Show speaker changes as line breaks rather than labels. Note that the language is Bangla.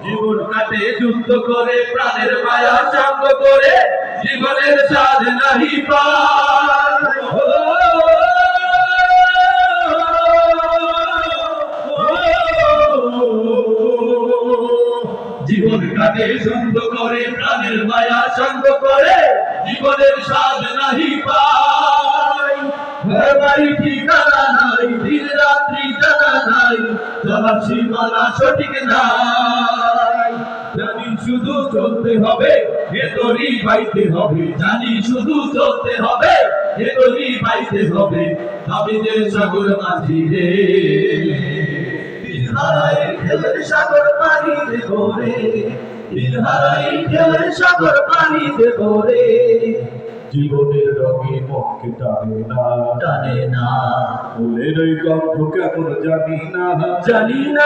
জীবন কাটে যুদ্ধ করে, প্রাণের মায়া সঙ্গ করে, জীবনের স্বাদ নাহি পায়। জীবন কাটে যুদ্ধ করে, প্রাণের মায়া সঙ্গ করে, জীবনের স্বাদ নাহি পায়। ঘর বাড়ি ঠিকানা নাই, দিন রাত্রি জানা নাই, চলার সীমানা সঠিক নাই। জানি শুধু চলতে হবে, ভেতরই বাইতে হবে, জানি শুধু চলতে হবে, ভেতরই বাইতে হবে। নাবিদের সাগর মাঝি রে, হারাই ঢেউয়ের সাগর পানিতে ভরে, হারাই ঢেউয়ের সাগর পানিতে ভরে। জীবনের রঙে মনকে টানে না, টানে না, ফুলের ওই গন্ধ কেমন জানি না, জানি না।